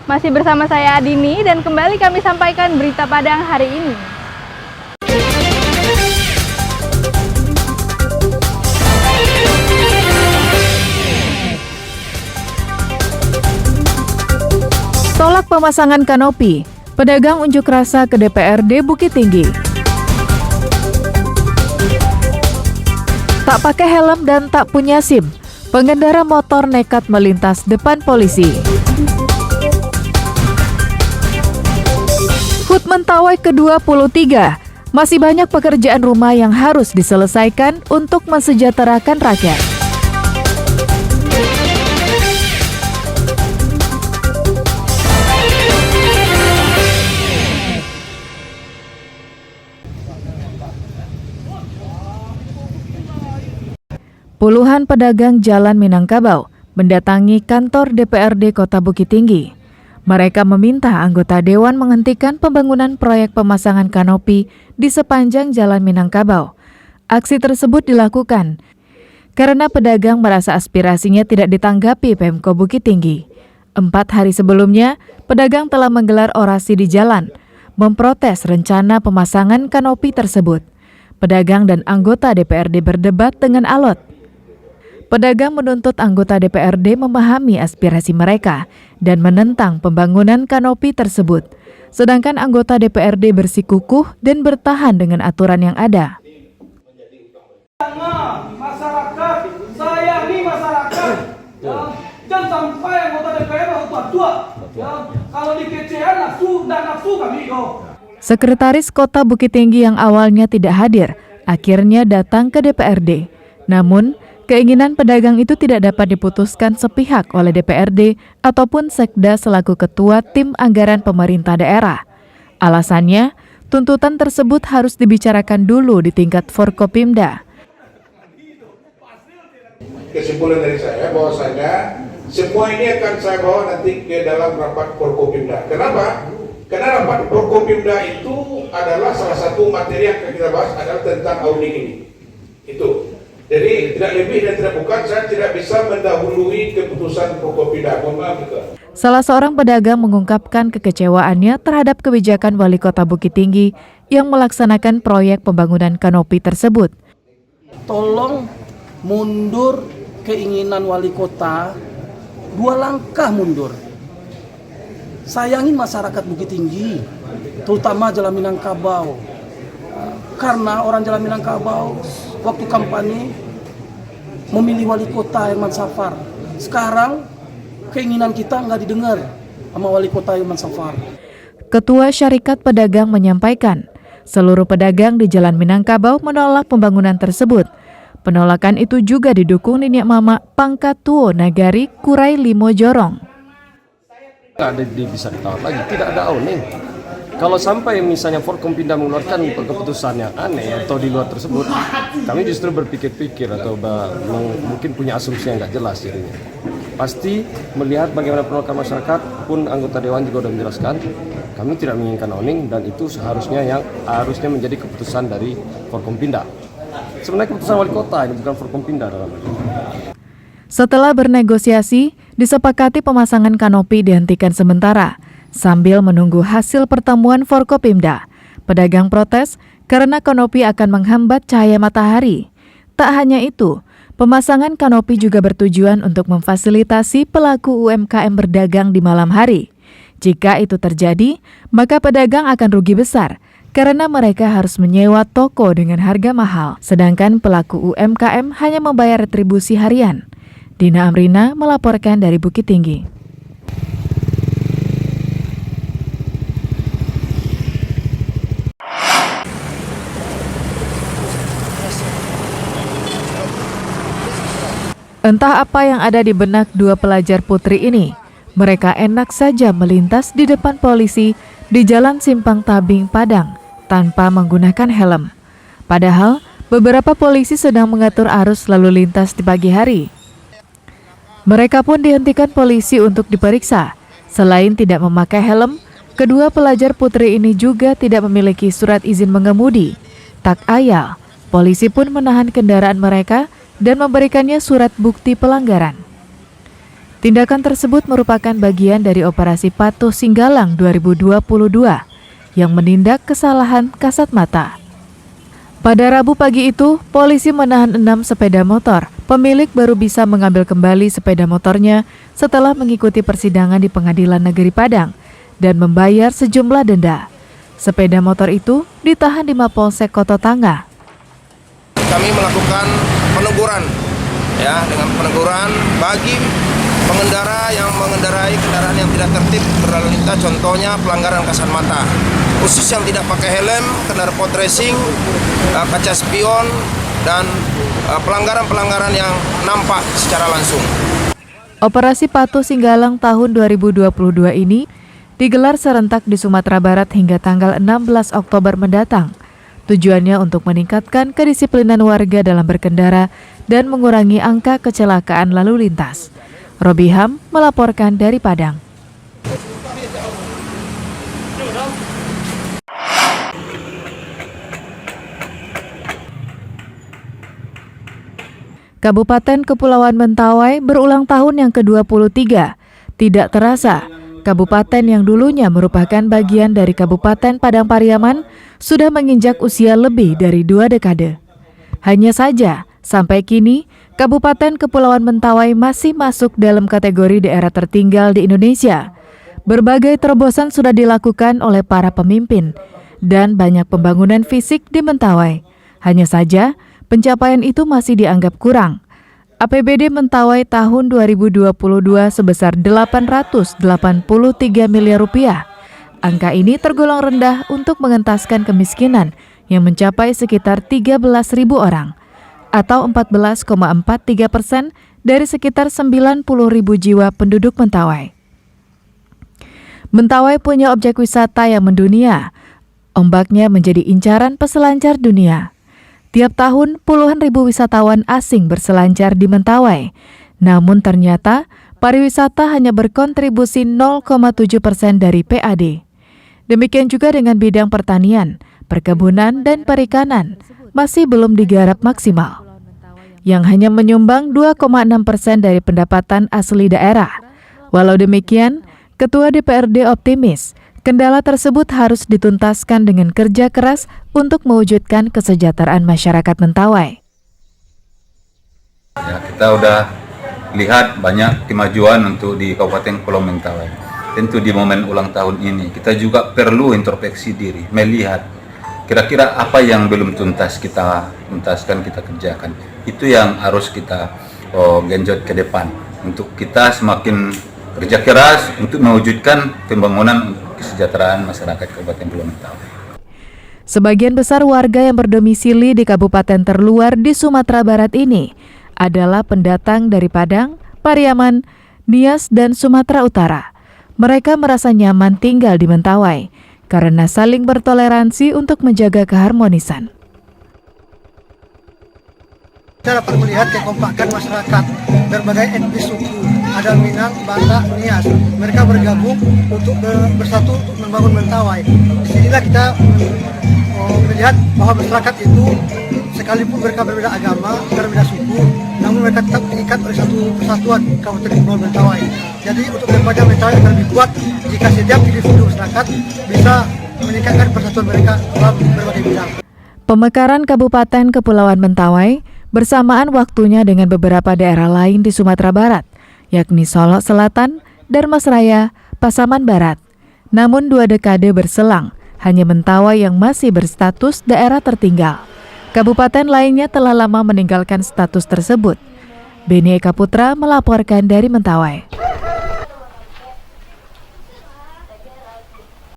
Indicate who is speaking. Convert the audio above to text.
Speaker 1: Masih bersama saya Adini dan kembali kami sampaikan berita Padang hari ini.
Speaker 2: Tolak pemasangan kanopi, pedagang unjuk rasa ke DPRD Bukit Tinggi. Tak pakai helm dan tak punya SIM, pengendara motor nekat melintas depan polisi. HUT Mentawai ke-23, masih banyak pekerjaan rumah yang harus diselesaikan untuk mensejahterakan rakyat. Puluhan pedagang Jalan Minangkabau mendatangi kantor DPRD Kota Bukit Tinggi. Mereka meminta anggota dewan menghentikan pembangunan proyek pemasangan kanopi di sepanjang Jalan Minangkabau. Aksi tersebut dilakukan karena pedagang merasa aspirasinya tidak ditanggapi Pemko Bukit Tinggi. 4 hari sebelumnya, pedagang telah menggelar orasi di jalan, memprotes rencana pemasangan kanopi tersebut. Pedagang dan anggota DPRD berdebat dengan alot. Pedagang menuntut anggota DPRD memahami aspirasi mereka dan menentang pembangunan kanopi tersebut. Sedangkan anggota DPRD bersikukuh dan bertahan dengan aturan yang ada.
Speaker 3: Masyarakat, sayangi masyarakat. Jangan sampai anggota DPRD tua-tua. Kalau dikecewakan nafsu kami.
Speaker 2: Sekretaris Kota Bukit Tinggi yang awalnya tidak hadir, akhirnya datang ke DPRD. Namun, keinginan pedagang itu tidak dapat diputuskan sepihak oleh DPRD ataupun Sekda selaku Ketua Tim Anggaran Pemerintah Daerah. Alasannya, tuntutan tersebut harus dibicarakan dulu di tingkat Forkopimda.
Speaker 4: Kesimpulan dari saya bahwasanya semua ini akan saya bawa nanti ke dalam rapat Forkopimda. Kenapa? Karena rapat Forkopimda itu adalah salah satu materi yang akan kita bahas adalah tentang audit ini. Itu. Jadi tidak lebih dan tidak bukan, saya tidak bisa mendahului keputusan Forkopimda.
Speaker 2: Salah seorang pedagang mengungkapkan kekecewaannya terhadap kebijakan Wali Kota Bukit Tinggi yang melaksanakan proyek pembangunan kanopi tersebut.
Speaker 3: Tolong mundur keinginan wali kota, 2 langkah mundur. Sayangin masyarakat Bukit Tinggi, terutama Jalan Minangkabau. Karena orang Jalan Minangkabau waktu kampanye memilih wali kota Herman Safar. Sekarang keinginan kita nggak didengar sama wali kota Herman Safar.
Speaker 2: Ketua Syarikat Pedagang menyampaikan, seluruh pedagang di Jalan Minangkabau menolak pembangunan tersebut. Penolakan itu juga didukung Nenek Mama Pangkat Tuo Nagari Kurai Limo Jorong.
Speaker 5: Bisa ditawar lagi, tidak ada awning. Kalau sampai misalnya Forkopimda mengeluarkan keputusan yang aneh atau di luar tersebut, kami justru berpikir-pikir atau mungkin punya asumsi yang nggak jelas jadinya. Pasti melihat bagaimana penolakan masyarakat pun anggota dewan juga sudah menjelaskan, kami tidak menginginkan owning dan itu seharusnya menjadi keputusan dari Forkopimda. Sebenarnya keputusan wali kota ini bukan Forkopimda dalam hal ini.
Speaker 2: Setelah bernegosiasi, disepakati pemasangan kanopi dihentikan sementara. Sambil menunggu hasil pertemuan Forkopimda, pedagang protes karena kanopi akan menghambat cahaya matahari. Tak hanya itu, pemasangan kanopi juga bertujuan untuk memfasilitasi pelaku UMKM berdagang di malam hari. Jika itu terjadi, maka pedagang akan rugi besar karena mereka harus menyewa toko dengan harga mahal, sedangkan pelaku UMKM hanya membayar retribusi harian. Dina Amrina melaporkan dari Bukit Tinggi. Entah apa yang ada di benak 2 pelajar putri ini. Mereka enak saja melintas di depan polisi di Jalan Simpang Tabing, Padang, tanpa menggunakan helm. Padahal, beberapa polisi sedang mengatur arus lalu lintas di pagi hari. Mereka pun dihentikan polisi untuk diperiksa. Selain tidak memakai helm, kedua pelajar putri ini juga tidak memiliki surat izin mengemudi. Tak ayal, polisi pun menahan kendaraan mereka dan memberikannya surat bukti pelanggaran. Tindakan tersebut merupakan bagian dari Operasi Patuh Singgalang 2022 yang menindak kesalahan kasat mata. Pada Rabu pagi itu, polisi menahan 6 sepeda motor. Pemilik baru bisa mengambil kembali sepeda motornya setelah mengikuti persidangan di Pengadilan Negeri Padang dan membayar sejumlah denda. Sepeda motor itu ditahan di Mapolsek Kota Tangga.
Speaker 6: Kami melakukan peneguran, dengan peneguran bagi pengendara yang mengendarai kendaraan yang tidak tertib berlalu lintas, contohnya pelanggaran kasat mata, khusus yang tidak pakai helm, kendaraan pot racing, kaca spion, dan pelanggaran-pelanggaran yang nampak secara langsung.
Speaker 2: Operasi Patuh Singgalang tahun 2022 ini digelar serentak di Sumatera Barat hingga tanggal 16 Oktober mendatang. Tujuannya untuk meningkatkan kedisiplinan warga dalam berkendara dan mengurangi angka kecelakaan lalu lintas. Robiham melaporkan dari Padang. Kabupaten Kepulauan Mentawai berulang tahun yang ke-23. Tidak terasa, kabupaten yang dulunya merupakan bagian dari Kabupaten Padang Pariaman sudah menginjak usia lebih dari 2 dekade. Hanya saja, sampai kini, Kabupaten Kepulauan Mentawai masih masuk dalam kategori daerah tertinggal di Indonesia. Berbagai terobosan sudah dilakukan oleh para pemimpin dan banyak pembangunan fisik di Mentawai. Hanya saja, pencapaian itu masih dianggap kurang. APBD Mentawai tahun 2022 sebesar 883 miliar rupiah. Angka ini tergolong rendah untuk mengentaskan kemiskinan yang mencapai sekitar 13.000 orang atau 14,43% dari sekitar 90.000 jiwa penduduk Mentawai. Mentawai punya objek wisata yang mendunia. Ombaknya menjadi incaran peselancar dunia. Tiap tahun puluhan ribu wisatawan asing berselancar di Mentawai. Namun ternyata pariwisata hanya berkontribusi 0,7% dari PAD. Demikian juga dengan bidang pertanian, perkebunan, dan perikanan masih belum digarap maksimal, yang hanya menyumbang 2,6% dari pendapatan asli daerah. Walau demikian, Ketua DPRD optimis kendala tersebut harus dituntaskan dengan kerja keras untuk mewujudkan kesejahteraan masyarakat Mentawai.
Speaker 7: Ya, kita udah lihat banyak kemajuan untuk di Kabupaten Kepulauan Mentawai. Tentu di momen ulang tahun ini kita juga perlu introspeksi diri, melihat kira-kira apa yang belum tuntaskan kita kerjakan. Itu yang harus kita genjot ke depan untuk kita semakin kerja keras untuk mewujudkan pembangunan kesejahteraan masyarakat Kabupaten Kepulauan Mentawai.
Speaker 2: Sebagian besar warga yang berdomisili di kabupaten terluar di Sumatera Barat ini adalah pendatang dari Padang, Pariaman, Nias, dan Sumatera Utara. Mereka merasa nyaman tinggal di Mentawai karena saling bertoleransi untuk menjaga keharmonisan.
Speaker 8: Kita dapat melihat kekompakan masyarakat berbagai etnis suku, ada Minang, Batak, Nias. Mereka bergabung untuk bersatu untuk membangun Mentawai. Disinilah kita melihat bahwa masyarakat itu sekalipun mereka berbeda agama, berbeda suku, namun mereka tetap terikat oleh satu persatuan Kabupaten Kepulauan Mentawai. Jadi untuk kedepannya Mentawai akan lebih kuat jika setiap individu masyarakat bisa meningkatkan persatuan mereka dalam berbagai bidang.
Speaker 2: Pemekaran Kabupaten Kepulauan Mentawai bersamaan waktunya dengan beberapa daerah lain di Sumatera Barat, yakni Solok Selatan, Dharmasraya, Pasaman Barat. Namun 2 dekade berselang, hanya Mentawai yang masih berstatus daerah tertinggal. Kabupaten lainnya telah lama meninggalkan status tersebut. Beni Eka Putra melaporkan dari Mentawai.